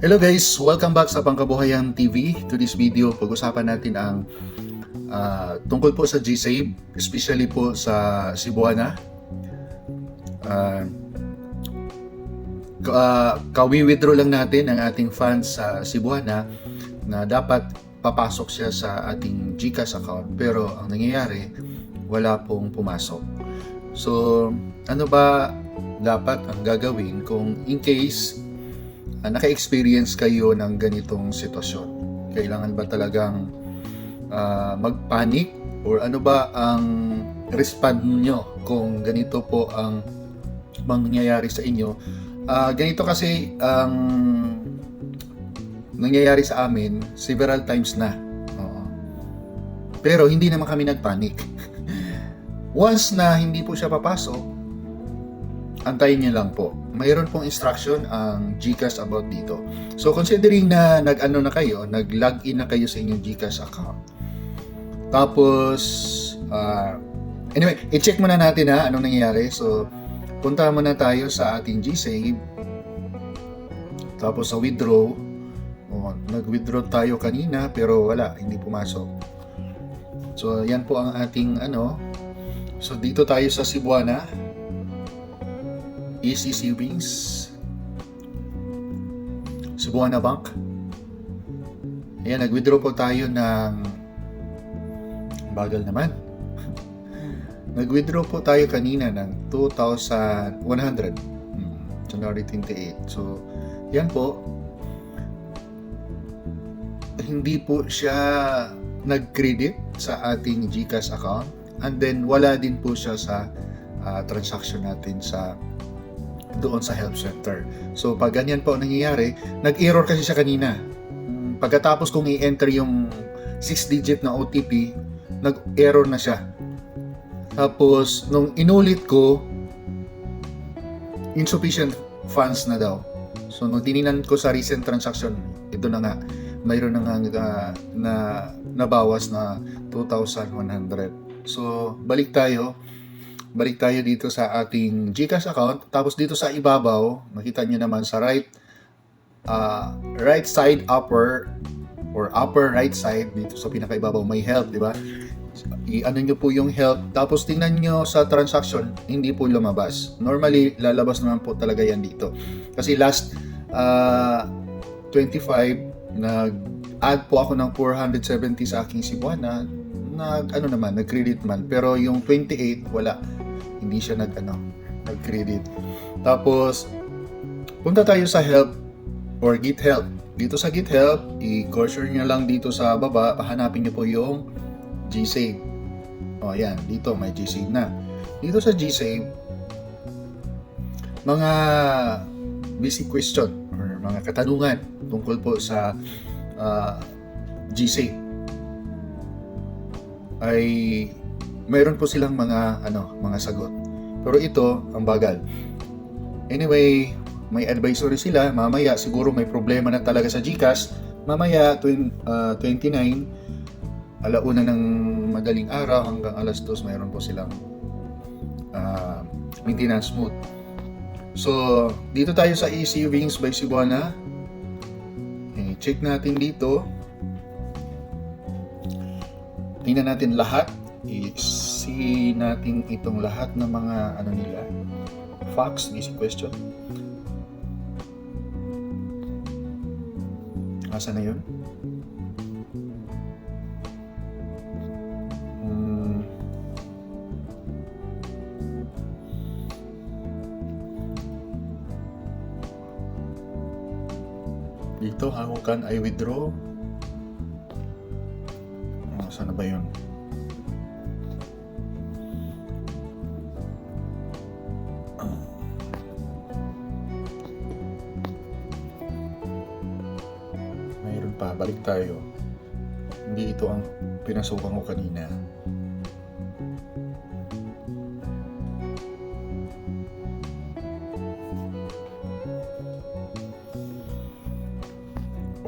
Hello guys! Welcome back sa Pangkabuhayan TV. To this video, pag-usapan natin ang tungkol po sa GSave, especially po sa Cebuana. Kawi-withdraw lang natin ang ating funds sa Cebuana na dapat papasok siya sa ating GCash account. Pero ang nangyayari, wala pong pumasok. So, ano ba dapat ang gagawin kung in case naka-experience kayo ng ganitong sitwasyon? Kailangan ba talagang mag-panic? Or ano ba ang respond nyo kung ganito po ang mangyayari sa inyo? Ganito kasi ang nangyayari sa amin several times na. Pero hindi naman kami nag-panic. Once na hindi po siya papasok, antayin niyo lang po. Mayroon pong instruction ang GCash about dito. So considering na nag-login na kayo sa inyong GCash account. Tapos anyway, i-check muna natin anong nangyayari. So punta muna tayo sa ating GSave. Tapos sa withdraw, nag-withdraw tayo kanina pero wala, hindi pumasok. So yan po ang ating So dito tayo sa Cebuana. Easy Savings, Cebuana Bank. Ayan, nag-withdraw po tayo ng bagal naman. Nag-withdraw po tayo kanina ng 2,100 January 28. So, yan po. Hindi po siya nag-credit sa ating GCash account, and then wala din po siya sa transaction natin doon sa help center. So pag ganyan po nangyayari, nag-error kasi siya kanina. Pagkatapos kong i-enter yung 6-digit na OTP, nag-error na siya. Tapos nung inulit ko, insufficient funds na daw. So nung tininan ko sa recent transaction, ito na nga, mayroon na nga na nabawas na 2,100. So balik tayo dito sa ating GCash account. Tapos dito sa ibabaw, makita nyo naman sa right side upper or upper right side, dito sa pinakaibabaw may help, di ba? I-ano nyo po yung help. Tapos tingnan nyo sa transaction, hindi po lumabas. Normally, lalabas naman po talaga yan dito. Kasi last 25, nag-add po ako ng 470 sa aking Cebuana. Nag-credit man. Pero yung 28, wala. Hindi siya nag-credit. Tapos, punta tayo sa help or get help. Dito sa get help, i-cursor nyo lang dito sa baba, pahanapin nyo po yung GSave. Yan. Dito, may GSave na. Dito sa GSave, mga basic question or mga katanungan tungkol po sa GSave ay mayroon po silang mga sagot. Pero ito ang bagal. Anyway, may advisory sila. Mamaya siguro may problema na talaga sa GCash. Mamaya 29 alauna ng madaling araw hanggang alas 2 mayroon po silang maintenance mode. So, dito tayo sa e-savings by Cebuana. Check natin dito. Tingnan natin lahat. I-see natin itong lahat ng mga nila. Facts, basic question. Asa na yun? Dito, how can I withdraw? Saan na ba yun? Mayroon pa, balik tayo. Hindi ito ang pinasukan ko kanina.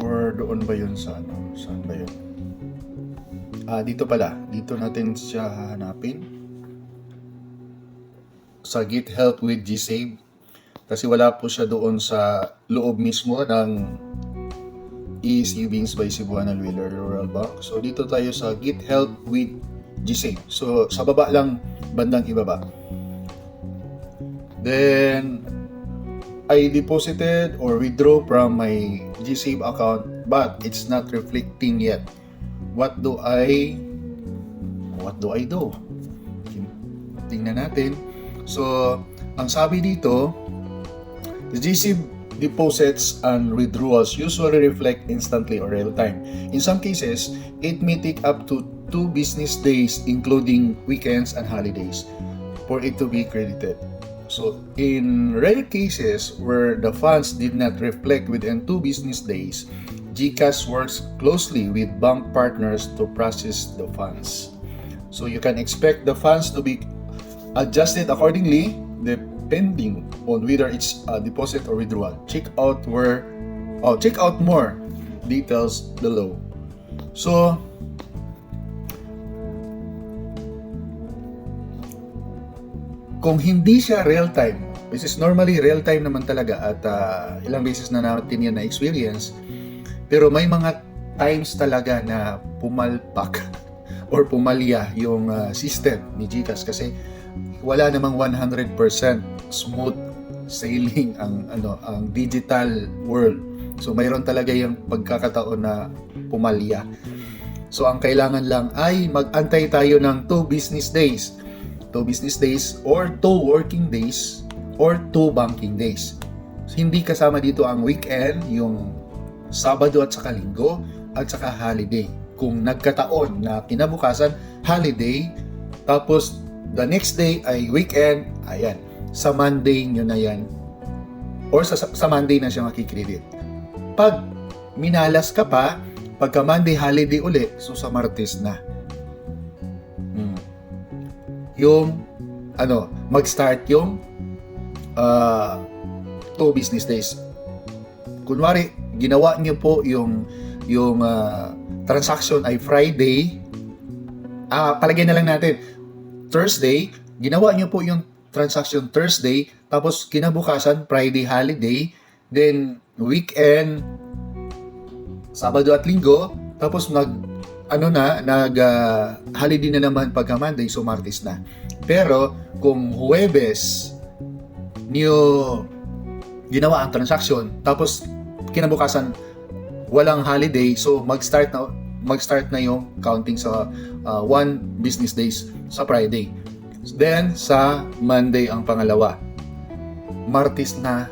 Or doon ba yun sa saan ba yun? Dito pala. Dito natin siya hahanapin. Sa Get Help with GSave. kasi wala po siya doon sa loob mismo ng e-Savings by Cebuana Wheeler Rural Bank. So dito tayo sa Get Help with GSave. So sa baba lang, bandang ibaba. Then I deposited or withdraw from my GSave account but it's not reflecting yet. What do I do? Tingnan natin. So ang sabi dito, the GSave deposits and withdrawals usually reflect instantly or real time. In some cases, it may take up to 2 business days including weekends and holidays for it to be credited. So, in rare cases where the funds did not reflect within 2 business days, GCash works closely with bank partners to process the funds. So, you can expect the funds to be adjusted accordingly depending on whether it's a deposit or withdrawal. Check out more details below. So, kung hindi siya real time, which is normally real time naman talaga at ilang beses na natin yan na experience, pero may mga times talaga na pumalpak or pumalya yung system ni GCash kasi wala namang 100% smooth sailing ang digital world. So mayroon talaga yung pagkakataon na pumalya. So ang kailangan lang ay mag-antay tayo ng 2 business days. 2 business days or 2 working days or 2 banking days. So, hindi kasama dito ang weekend, yung Sabado at saka Linggo at saka holiday. Kung nagkataon na kinabukasan holiday tapos the next day ay weekend, ayan, sa Monday nyo na yan or sa Monday na siya makikredit. Pag minalas ka pa, pagka Monday holiday uli, so sa Martes na. Yung mag-start yung 2 business days. Kunwari, ginawa niyo po yung transaction ay Friday, palagay na lang natin Thursday, ginawa niyo po yung transaction Thursday, tapos kinabukasan Friday holiday, then weekend Sabado at Linggo, tapos holiday na naman pagka Monday, so Martes na. Pero kung Huwebes niyo ginawa ang transaction, tapos kinabukasan walang holiday, so mag-start na yung counting sa 1 business days sa Friday. Then sa Monday ang pangalawa. Martes na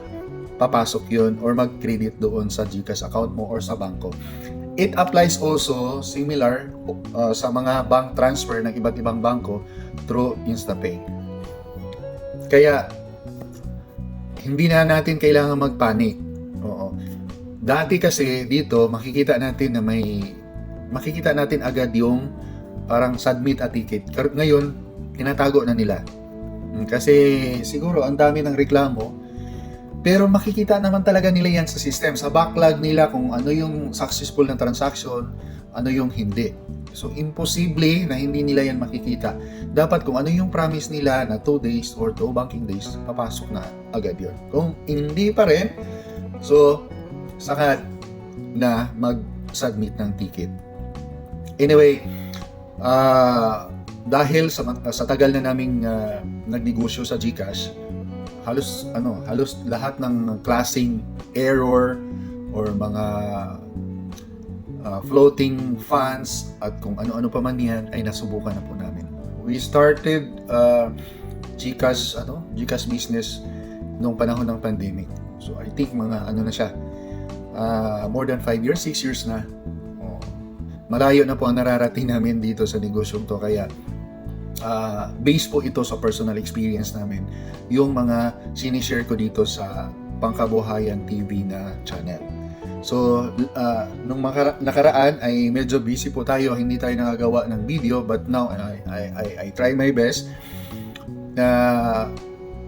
papasok yun or mag-credit doon sa GCash account mo or sa bangko. It applies also similar sa mga bank transfer ng iba't ibang bangko through InstaPay. Kaya hindi na natin kailangan magpanik. Oo. Dati kasi dito makikita natin agad yung parang submit a ticket. Ngayon tinatago na nila. Kasi siguro ang dami ng reklamo. Pero makikita naman talaga nila yan sa system, sa backlog nila kung ano yung successful na transaction, ano yung hindi. So, imposible na hindi nila yan makikita. Dapat kung ano yung promise nila na 2 days or 2 banking days, papasok na agad yun. Kung hindi pa rin, so, saka na mag-submit ng ticket. Anyway, dahil sa tagal na naming nagnegosyo sa GCash, halos lahat ng klaseng error or mga floating funds at kung ano-ano pa man yan ay nasubukan na po namin. We started GCash business nung panahon ng pandemic. So I think mga more than 5 years, 6 years na. Malayo na po ang nararating namin dito sa negosyong to, kaya base po ito sa personal experience namin, yung mga sinishare ko dito sa Pangkabuhayan TV na channel. So, nung nakaraan ay medyo busy po tayo, hindi tayo nakagawa ng video, but now I try my best na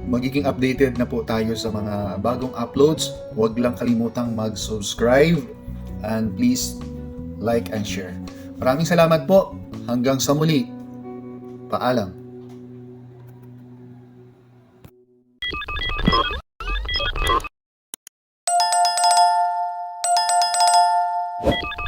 magiging updated na po tayo sa mga bagong uploads. Huwag lang kalimutang mag-subscribe and please like and share. Maraming salamat po. Hanggang sa muli. Paalam. Bye.